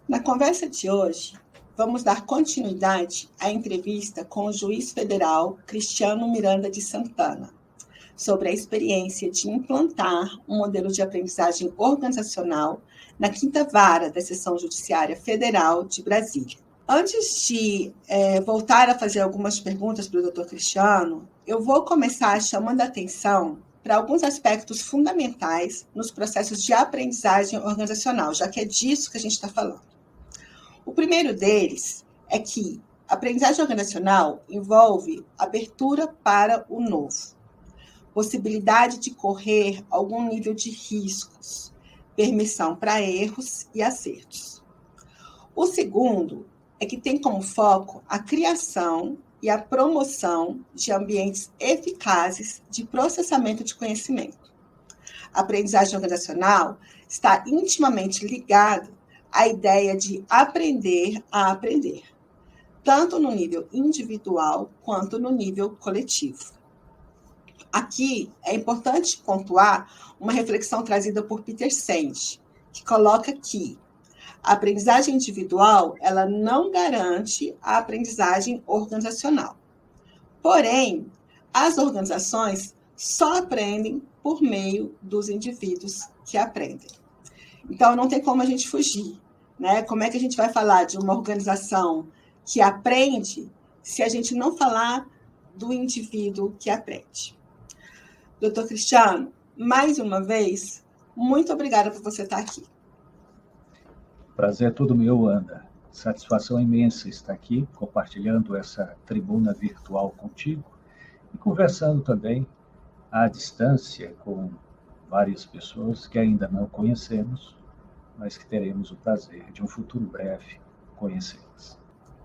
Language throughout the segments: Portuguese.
Na conversa de hoje, vamos dar continuidade à entrevista com o juiz federal Cristiano Miranda de Santana, sobre a experiência de implantar um modelo de aprendizagem organizacional na 5ª Vara da Seção Judiciária Federal de Brasília. Antes de voltar a fazer algumas perguntas para o Dr. Cristiano, eu vou começar chamando a atenção para alguns aspectos fundamentais nos processos de aprendizagem organizacional, já que é disso que a gente está falando. O primeiro deles é que a aprendizagem organizacional envolve abertura para o novo, possibilidade de correr algum nível de riscos, permissão para erros e acertos. O segundo é que tem como foco a criação e a promoção de ambientes eficazes de processamento de conhecimento. A aprendizagem organizacional está intimamente ligada à ideia de aprender a aprender, tanto no nível individual quanto no nível coletivo. Aqui é importante pontuar uma reflexão trazida por Peter Senge, que coloca que a aprendizagem individual ela não garante a aprendizagem organizacional. Porém, as organizações só aprendem por meio dos indivíduos que aprendem. Então, não tem como a gente fugir, né? Como é que a gente vai falar de uma organização que aprende se a gente não falar do indivíduo que aprende? Doutor Cristiano, mais uma vez, muito obrigada por você estar aqui. Prazer é todo meu, Ana. Satisfação imensa estar aqui, compartilhando essa tribuna virtual contigo e conversando também à distância com várias pessoas que ainda não conhecemos, mas que teremos o prazer de um futuro breve conhecê-las.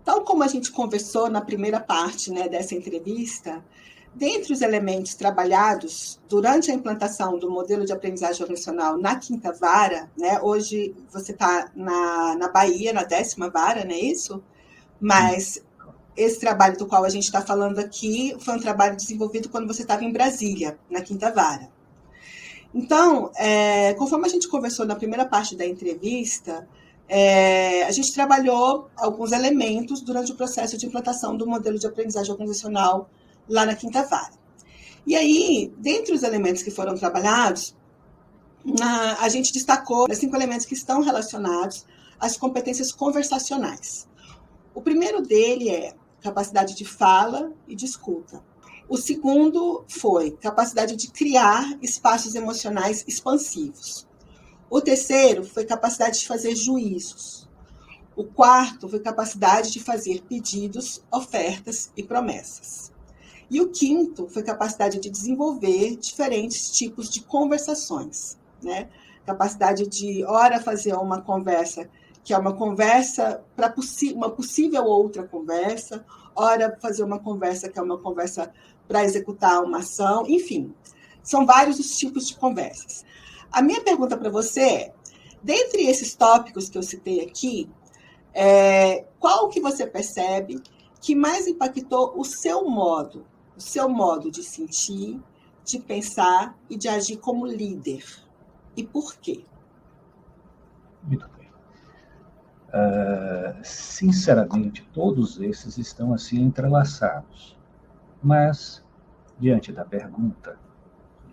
Tal como a gente conversou na primeira parte, dessa entrevista, dentre os elementos trabalhados durante a implantação do modelo de aprendizagem organizacional na 5ª Vara, hoje você está na Bahia, na 10ª Vara, não é isso? Mas esse trabalho do qual a gente está falando aqui foi um trabalho desenvolvido quando você estava em Brasília, na 5ª Vara. Então, conforme a gente conversou na primeira parte da entrevista, a gente trabalhou alguns elementos durante o processo de implantação do modelo de aprendizagem organizacional lá na 5ª Vara. E aí, dentre os elementos que foram trabalhados, a gente destacou 5 elementos que estão relacionados às competências conversacionais. O primeiro dele é capacidade de fala e de escuta. O segundo foi capacidade de criar espaços emocionais expansivos. O terceiro foi capacidade de fazer juízos. O quarto foi capacidade de fazer pedidos, ofertas e promessas. E o quinto foi capacidade de desenvolver diferentes tipos de conversações, Capacidade de, ora, fazer uma conversa que é uma conversa para uma possível outra conversa, ora, fazer uma conversa que é uma conversa para executar uma ação, enfim. São vários os tipos de conversas. A minha pergunta para você é, dentre esses tópicos que eu citei aqui, qual que você percebe que mais impactou o seu modo de sentir, de pensar e de agir como líder? E por quê? Muito bem. Sinceramente, todos esses estão assim entrelaçados. Mas, diante da pergunta,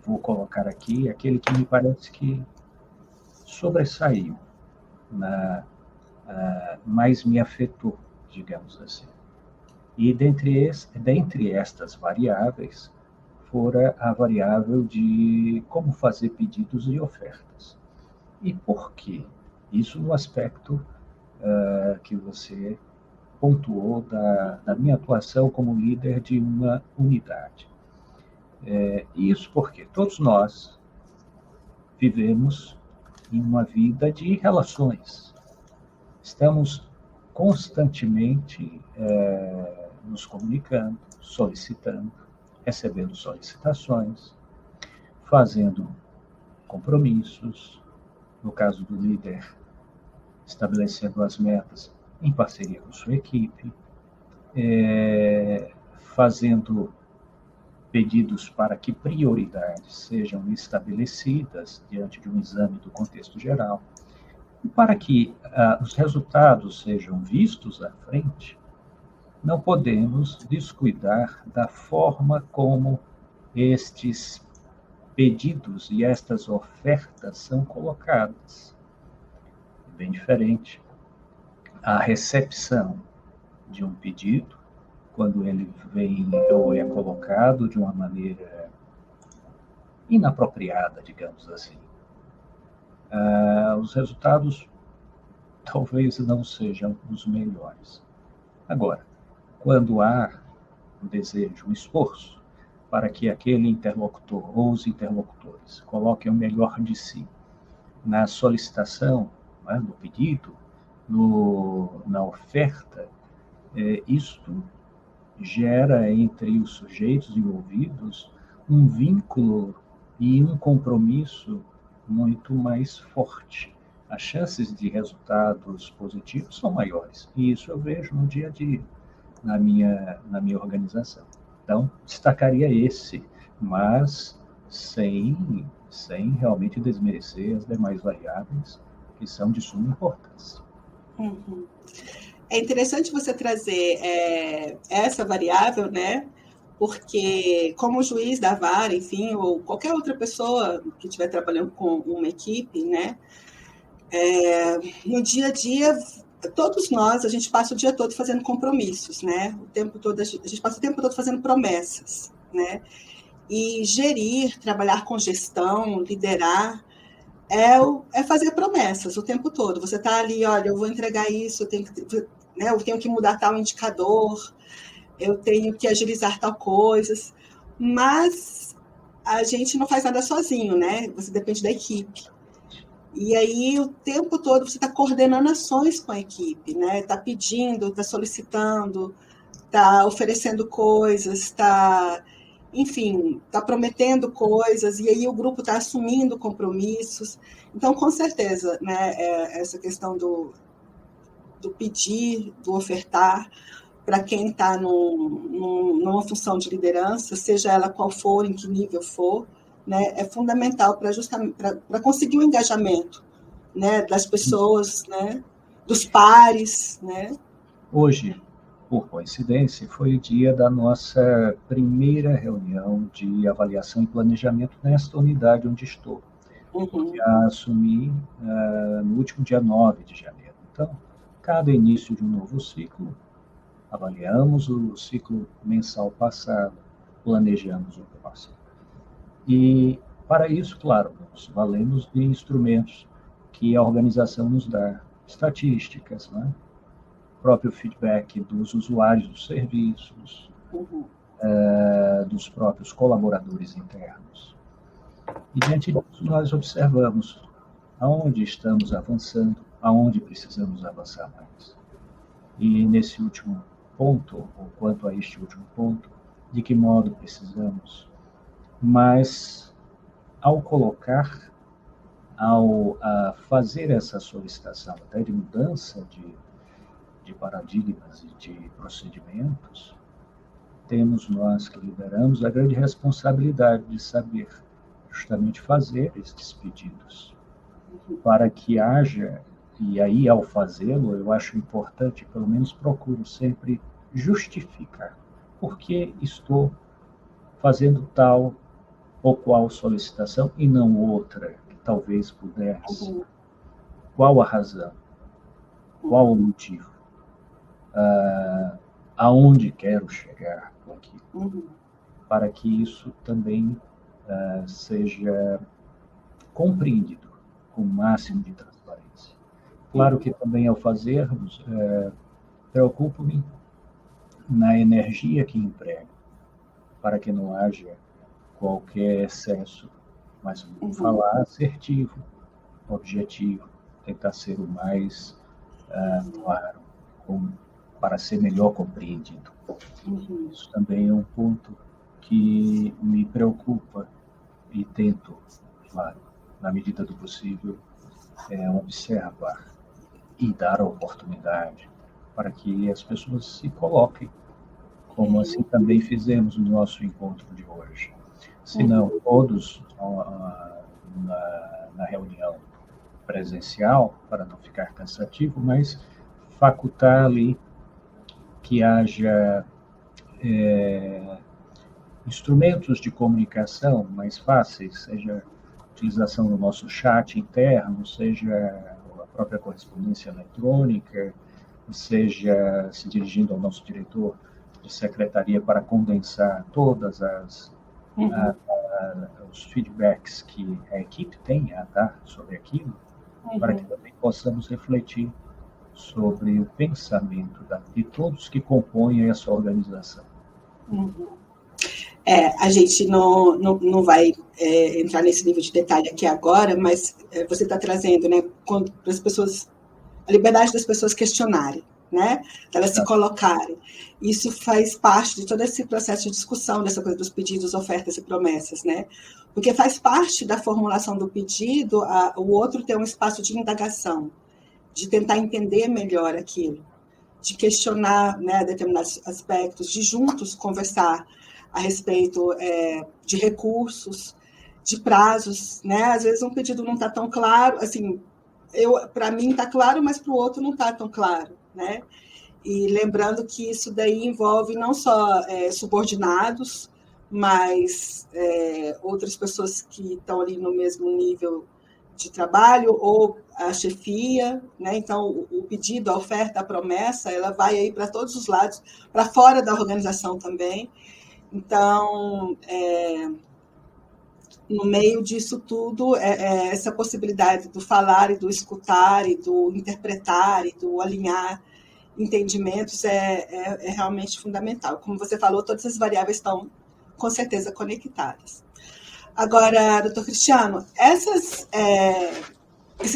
vou colocar aqui aquele que me parece que sobressaiu, mais me afetou, digamos assim. E dentre estas variáveis, fora a variável de como fazer pedidos e ofertas. E por quê? Isso no aspecto que você pontuou da minha atuação como líder de uma unidade. Isso porque todos nós vivemos em uma vida de relações. Estamos constantemente nos comunicando, solicitando, recebendo solicitações, fazendo compromissos, no caso do líder, estabelecendo as metas em parceria com sua equipe, fazendo pedidos para que prioridades sejam estabelecidas diante de um exame do contexto geral. E para que os resultados sejam vistos à frente, não podemos descuidar da forma como estes pedidos e estas ofertas são colocadas. É bem diferente a recepção de um pedido, quando ele vem ou é colocado de uma maneira inapropriada, digamos assim. Os resultados talvez não sejam os melhores. Agora, quando há um desejo, um esforço para que aquele interlocutor ou os interlocutores coloquem o melhor de si na solicitação, né, no pedido, na oferta, isto gera entre os sujeitos envolvidos um vínculo e um compromisso muito mais forte. As chances de resultados positivos são maiores. E isso eu vejo no dia a dia, na minha organização. Então, destacaria esse, mas sem realmente desmerecer as demais variáveis que são de suma importância. Uhum. É interessante você trazer essa variável, né? Porque como juiz da vara, enfim, ou qualquer outra pessoa que estiver trabalhando com uma equipe, né? No dia a dia, todos nós, a gente passa o dia todo fazendo compromissos, né? O tempo todo, a gente passa o tempo todo fazendo promessas, né? E gerir, trabalhar com gestão, liderar, é fazer promessas o tempo todo. Você está ali, olha, eu vou entregar isso, eu tenho que mudar tal indicador, eu tenho que agilizar tal coisas, mas a gente não faz nada sozinho, né? Você depende da equipe. E aí, o tempo todo, você está coordenando ações com a equipe, né? Está pedindo, está solicitando, está oferecendo coisas, enfim, está prometendo coisas, e aí o grupo está assumindo compromissos. Então, com certeza, né, essa questão do pedir, do ofertar, para quem está numa função de liderança, seja ela qual for, em que nível for, né, é fundamental para conseguir o engajamento, né, das pessoas, né, dos pares, né? Hoje, por coincidência, foi o dia da nossa primeira reunião de avaliação e planejamento nesta unidade onde estou. Porque assumi no último dia 9 de janeiro. Então, cada início de um novo ciclo, avaliamos o ciclo mensal passado, planejamos o próximo. E, para isso, claro, nos valemos de instrumentos que a organização nos dá, estatísticas, né? Próprio feedback dos usuários dos serviços, dos próprios colaboradores internos. E, diante disso, nós observamos aonde estamos avançando, aonde precisamos avançar mais. E, nesse último ponto, ou quanto a este último ponto, de que modo precisamos, mas ao fazer essa solicitação até de mudança de paradigmas e de procedimentos, temos nós que lideramos a grande responsabilidade de saber justamente fazer estes pedidos, para que haja, e aí ao fazê-lo, eu acho importante, pelo menos procuro sempre justificar por que estou fazendo tal ou qual solicitação e não outra que talvez pudesse. Qual a razão? Qual o motivo? Aonde quero chegar com aquilo? Para que isso também seja compreendido com o máximo de transparência. Claro que também ao fazermos, preocupo-me na energia que emprego, para que não haja qualquer excesso, mas falar assertivo, objetivo, tentar ser o mais claro, para ser melhor compreendido. Isso também é um ponto que me preocupa e tento, claro, na medida do possível, observar e dar a oportunidade para que as pessoas se coloquem, como assim também fizemos no nosso encontro de hoje. Se não, todos na reunião presencial, para não ficar cansativo, mas facultar ali que haja instrumentos de comunicação mais fáceis, seja a utilização do nosso chat interno, seja a própria correspondência eletrônica, seja se dirigindo ao nosso diretor de secretaria para condensar todas os feedbacks que a equipe tem a dar sobre aquilo, para que também possamos refletir sobre o pensamento de todos que compõem essa organização. A gente não vai entrar nesse nível de detalhe aqui agora, mas você está trazendo, né, para as pessoas, a liberdade das pessoas questionarem, né, elas se colocarem. Isso faz parte de todo esse processo de discussão dessa coisa dos pedidos, ofertas e promessas, né, porque faz parte da formulação do pedido o outro ter um espaço de indagação, de tentar entender melhor aquilo, de questionar, né, determinados aspectos, de juntos conversar a respeito de recursos, de prazos, né? Às vezes um pedido não está tão claro, assim, para mim está claro, mas para o outro não está tão claro, né? E lembrando que isso daí envolve não só subordinados, mas outras pessoas que estão ali no mesmo nível de trabalho, ou a chefia, né? Então o pedido, a oferta, a promessa, ela vai aí para todos os lados, para fora da organização também. Então, no meio disso tudo, essa possibilidade do falar e do escutar e do interpretar e do alinhar entendimentos é realmente fundamental. Como você falou, todas as variáveis estão, com certeza, conectadas. Agora, doutor Cristiano, esses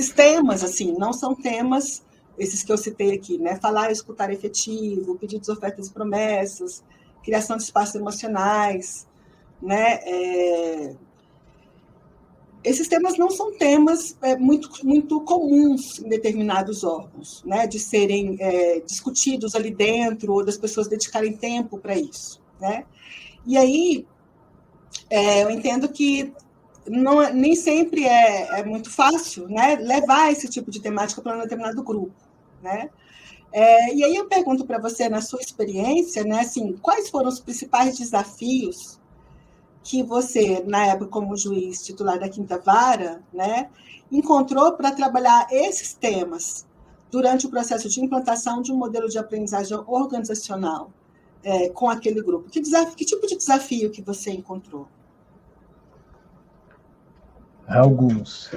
temas, assim, não são temas, esses que eu citei aqui, né? Falar e escutar efetivo, pedidos, ofertas e promessas, criação de espaços emocionais, né? Esses temas não são temas muito comuns em determinados órgãos, né? De serem discutidos ali dentro, ou das pessoas dedicarem tempo para isso, né? E aí, eu entendo que nem sempre é muito fácil, né, levar esse tipo de temática para um determinado grupo, né? E aí eu pergunto para você, na sua experiência, né, assim, quais foram os principais desafios que você, na época como juiz titular da Quinta Vara, né, encontrou para trabalhar esses temas durante o processo de implantação de um modelo de aprendizagem organizacional com aquele grupo? Que tipo de desafio que você encontrou? Alguns,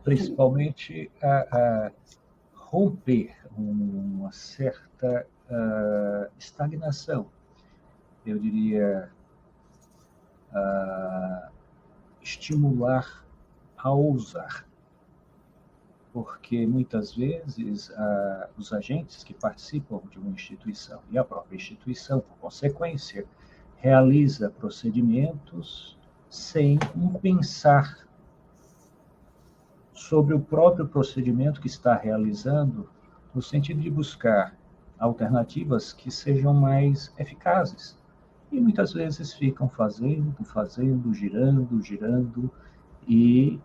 principalmente a romper uma certa estagnação, eu diria, estimular a ousar, porque muitas vezes os agentes que participam de uma instituição, e a própria instituição, por consequência, realiza procedimentos sem pensar sobre o próprio procedimento que está realizando, no sentido de buscar alternativas que sejam mais eficazes. E muitas vezes ficam fazendo, girando, e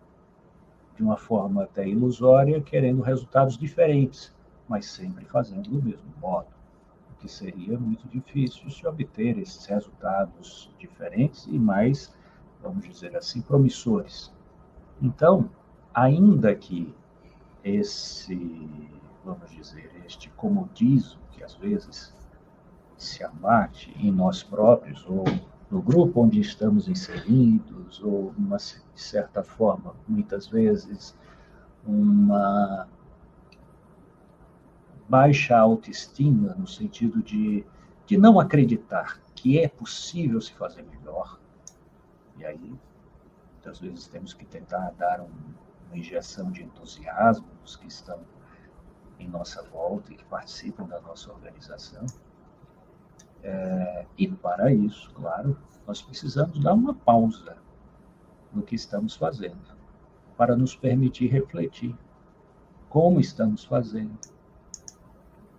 de uma forma até ilusória, querendo resultados diferentes, mas sempre fazendo do mesmo modo, o que seria muito difícil de obter esses resultados diferentes e mais, vamos dizer assim, promissores. Então, ainda que este comodismo que às vezes se abate em nós próprios, ou no grupo onde estamos inseridos, ou, de certa forma, muitas vezes, uma baixa autoestima, no sentido de não acreditar que é possível se fazer melhor. E aí, muitas vezes, temos que tentar dar uma injeção de entusiasmo nos que estão em nossa volta e que participam da nossa organização. E para isso, claro, nós precisamos dar uma pausa no que estamos fazendo, para nos permitir refletir como estamos fazendo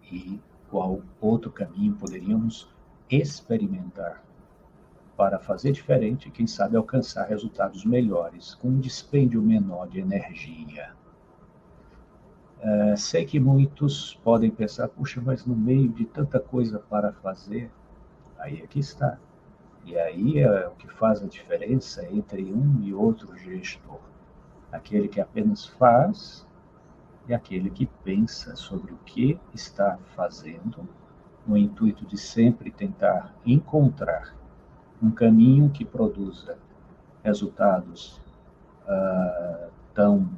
e qual outro caminho poderíamos experimentar para fazer diferente e, quem sabe, alcançar resultados melhores, com um dispêndio menor de energia. Sei que muitos podem pensar, puxa, mas no meio de tanta coisa para fazer, aí aqui está. E aí é o que faz a diferença entre um e outro gestor. Aquele que apenas faz e aquele que pensa sobre o que está fazendo, no intuito de sempre tentar encontrar um caminho que produza resultados tão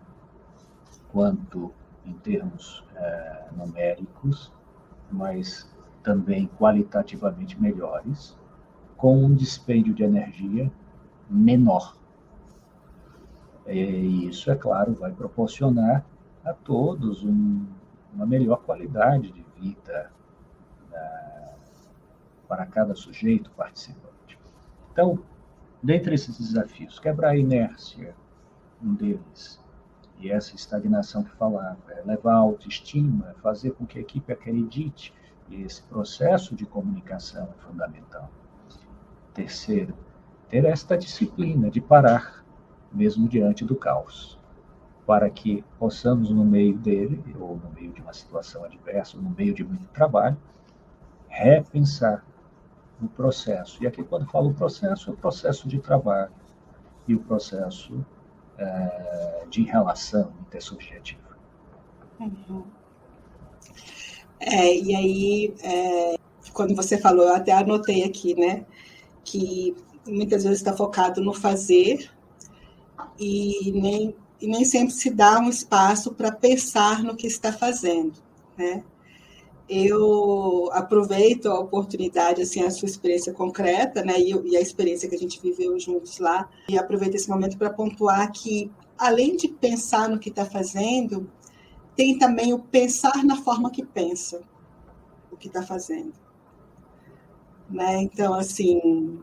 quanto em termos numéricos, mas também qualitativamente melhores, com um dispêndio de energia menor. E isso, é claro, vai proporcionar a todos uma melhor qualidade de vida para cada sujeito participante. Então, dentre esses desafios, quebrar a inércia, um deles, e essa estagnação que falava, levar a autoestima, fazer com que a equipe acredite, e esse processo de comunicação é fundamental. Terceiro, ter esta disciplina de parar, mesmo diante do caos, para que possamos, no meio dele, ou no meio de uma situação adversa, ou no meio de muito trabalho, repensar o processo. E aqui, quando falo processo, é o processo de trabalho e o processo de relação intersubjetiva. E aí, quando você falou, eu até anotei aqui, né, que muitas vezes está focado no fazer e nem sempre se dá um espaço para pensar no que está fazendo, né? Eu aproveito a oportunidade, assim, a sua experiência concreta, né, e a experiência que a gente viveu juntos lá, e aproveito esse momento para pontuar que, além de pensar no que está fazendo, tem também o pensar na forma que pensa o que está fazendo, né? Então, assim,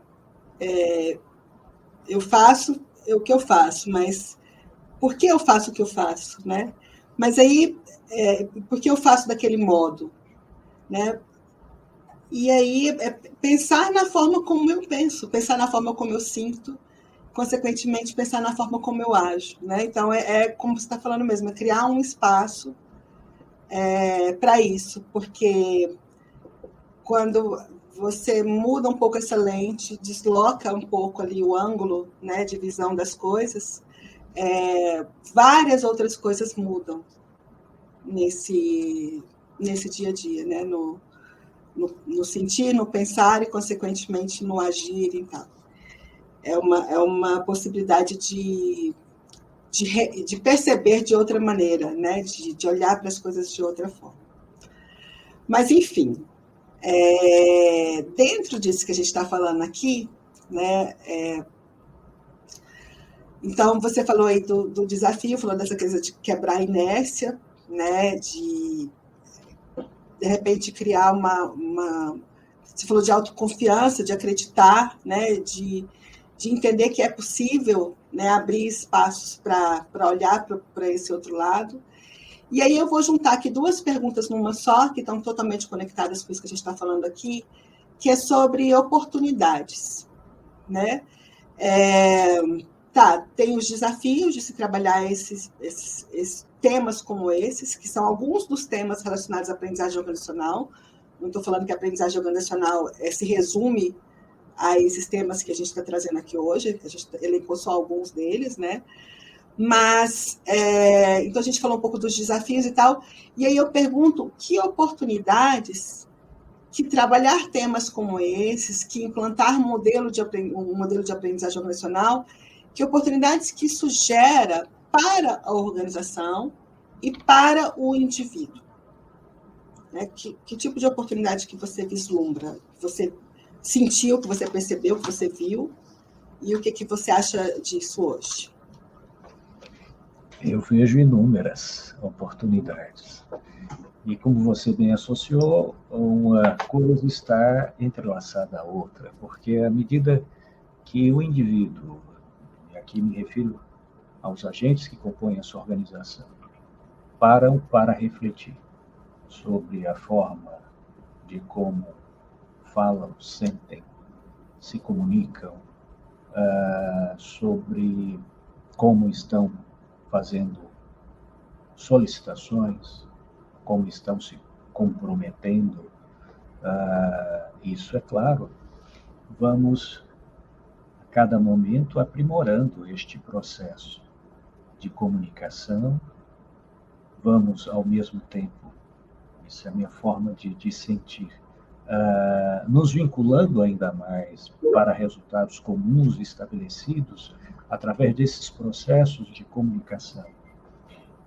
eu faço o que eu faço, mas por que eu faço o que eu faço, né? Mas aí, por que eu faço daquele modo, né? E aí, pensar na forma como eu penso, pensar na forma como eu sinto, consequentemente, pensar na forma como eu ajo, né? Então, como você está falando mesmo, é criar um espaço para isso, porque quando você muda um pouco essa lente, desloca um pouco ali o ângulo, né, de visão das coisas, várias outras coisas mudam nesse dia a dia, né, no sentir, no pensar e, consequentemente, no agir e tal. É uma possibilidade de perceber de outra maneira, né, de olhar para as coisas de outra forma. Mas, enfim, dentro disso que a gente está falando aqui, né, então você falou aí do desafio, falou dessa coisa de quebrar a inércia, né, de repente criar você falou de autoconfiança, de acreditar, né, de entender que é possível, né, abrir espaços para olhar para esse outro lado. E aí eu vou juntar aqui duas perguntas numa só, que estão totalmente conectadas com isso que a gente está falando aqui, que é sobre oportunidades, né? Tem os desafios de se trabalhar esses temas como esses, que são alguns dos temas relacionados à aprendizagem organizacional. Não estou falando que a aprendizagem organizacional se resume a esses temas que a gente está trazendo aqui hoje, a gente elencou só alguns deles, né? Mas, então a gente falou um pouco dos desafios e tal, e aí eu pergunto que oportunidades que trabalhar temas como esses, que implantar um modelo de aprendizagem organizacional, que oportunidades que isso gera para a organização e para o indivíduo. Né? Que tipo de oportunidade que você vislumbra, que você sentiu, que você percebeu, que você viu, e o que você acha disso hoje? Eu vejo inúmeras oportunidades. E como você bem associou, uma coisa está entrelaçada à outra, porque à medida que o indivíduo, e aqui me refiro aos agentes que compõem a sua organização, param para refletir sobre a forma de como falam, sentem, se comunicam, sobre como estão fazendo solicitações, como estão se comprometendo. Isso é claro. Vamos, a cada momento, aprimorando este processo de comunicação. Vamos, ao mesmo tempo, essa é a minha forma de sentir, nos vinculando ainda mais para resultados comuns estabelecidos através desses processos de comunicação.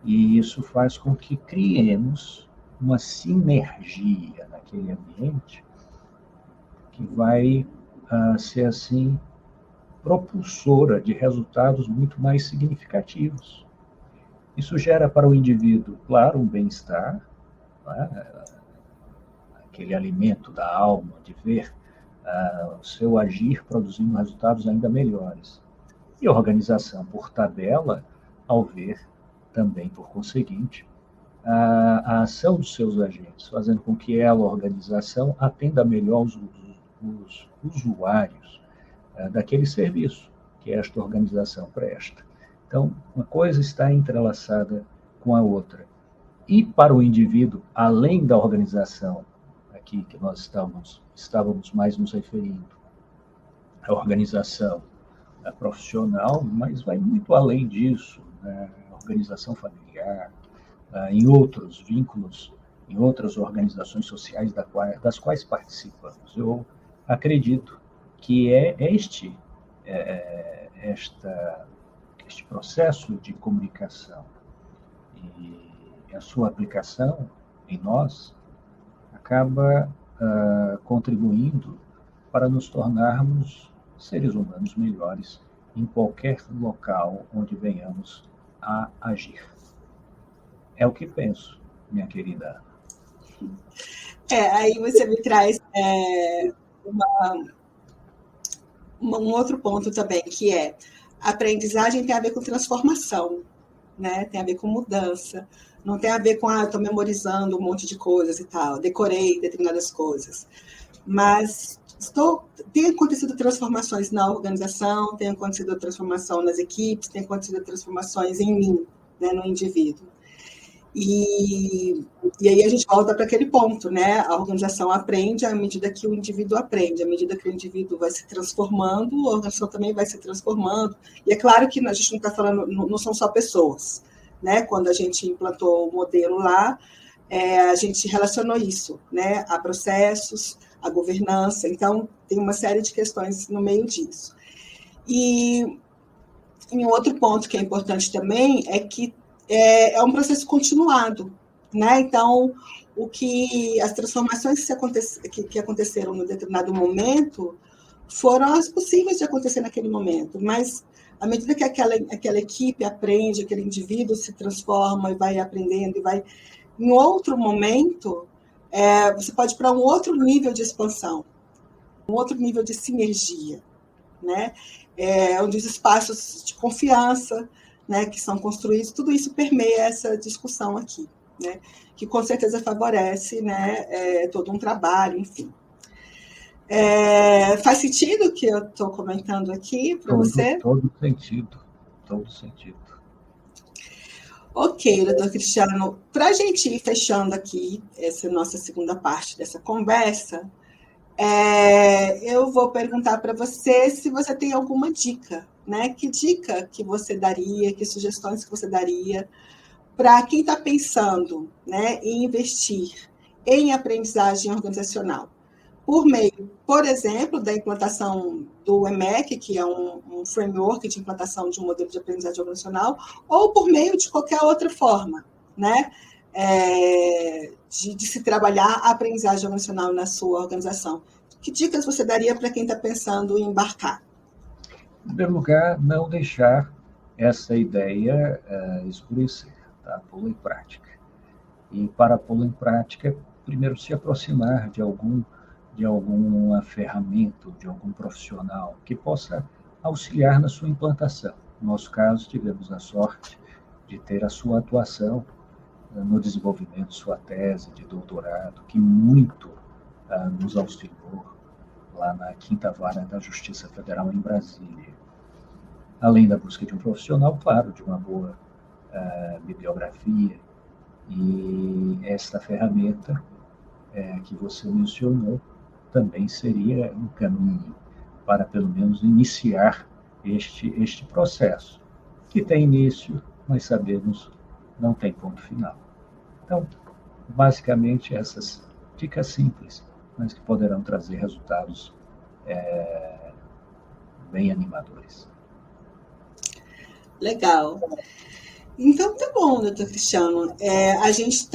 E isso faz com que criemos uma sinergia naquele ambiente que vai ser, assim, propulsora de resultados muito mais significativos. Isso gera para o indivíduo, claro, um bem-estar, né? Aquele alimento da alma, de ver o seu agir produzindo resultados ainda melhores. E a organização, por tabela, ao ver também, por conseguinte, a ação dos seus agentes, fazendo com que ela, a organização, atenda melhor os usuários daquele serviço que esta organização presta. Então, uma coisa está entrelaçada com a outra. E para o indivíduo, além da organização, aqui que nós estávamos mais nos referindo, a organização profissional, mas vai muito além disso, né? A organização familiar, em outros vínculos, em outras organizações sociais das quais participamos. Eu acredito que este processo de comunicação e a sua aplicação em nós acaba contribuindo para nos tornarmos seres humanos melhores em qualquer local onde venhamos a agir. É o que penso, minha querida Ana. Aí você me traz um outro ponto também, que é a aprendizagem tem a ver com transformação, né? Tem a ver com mudança. Não tem a ver com, estou memorizando um monte de coisas e tal, decorei determinadas coisas. Mas tem acontecido transformações na organização, tem acontecido transformação nas equipes, tem acontecido transformações em mim, né, no indivíduo. E aí a gente volta para aquele ponto, né? A organização aprende à medida que o indivíduo aprende, à medida que o indivíduo vai se transformando, a organização também vai se transformando. E é claro que a gente não está falando, não são só pessoas, né? Quando a gente implantou o modelo lá, a gente relacionou isso, né? A processos, a governança. Então, tem uma série de questões no meio disso. E um outro ponto que é importante também é que é um processo continuado, né? Então, as transformações que aconteceram em determinado momento foram as possíveis de acontecer naquele momento, mas à medida que aquela equipe aprende, aquele indivíduo se transforma e vai aprendendo, e vai em outro momento, você pode ir para um outro nível de expansão, um outro nível de sinergia, né? Onde os espaços de confiança, né, que são construídos, tudo isso permeia essa discussão aqui, né, que com certeza favorece, né, todo um trabalho, enfim. Faz sentido o que eu estou comentando aqui para você? Todo sentido, todo sentido. Ok, doutor Cristiano, para a gente ir fechando aqui essa nossa segunda parte dessa conversa, eu vou perguntar para você se você tem alguma dica, né? Que dica que você daria, que sugestões que você daria para quem está pensando, né, em investir em aprendizagem organizacional, por meio, por exemplo, da implantação do EMEC, que é um framework de implantação de um modelo de aprendizagem organizacional, ou por meio de qualquer outra forma, né? De se trabalhar a aprendizagem organizacional na sua organização. Que dicas você daria para quem está pensando em embarcar? Em primeiro lugar, não deixar essa ideia escurecer, tá? Pô-la em prática. E para pô-la em prática, primeiro se aproximar de alguma ferramenta, de algum profissional que possa auxiliar na sua implantação. No nosso caso, tivemos a sorte de ter a sua atuação no desenvolvimento de sua tese de doutorado, que muito nos auxiliou lá na 5ª Vara da Justiça Federal em Brasília. Além da busca de um profissional, claro, de uma boa bibliografia E esta ferramenta que você mencionou também seria um caminho para, pelo menos, iniciar este processo, que tem início, mas sabemos não tem ponto final. Então, basicamente, essas dicas simples, mas que poderão trazer resultados bem animadores. Legal. Então, tá bom, doutor Cristiano. A gente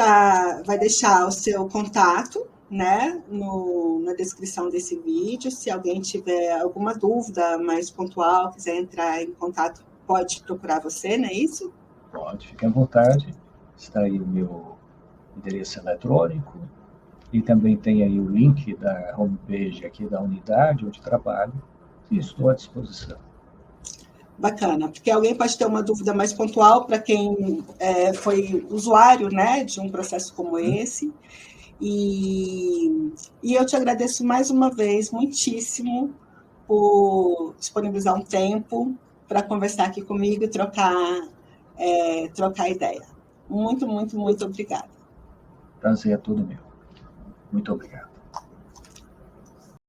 vai deixar o seu contato, né, na descrição desse vídeo. Se alguém tiver alguma dúvida mais pontual, quiser entrar em contato, pode procurar você, não é isso? Pode, fique à vontade. Está aí o meu endereço eletrônico e também tem aí o link da homepage aqui da unidade onde trabalho e estou à disposição. Bacana, porque alguém pode ter uma dúvida mais pontual para quem foi usuário, né, de um processo como esse. E eu te agradeço mais uma vez, muitíssimo, por disponibilizar um tempo para conversar aqui comigo e trocar ideia. Muito, muito, muito obrigada. Prazer é todo meu. Muito obrigado.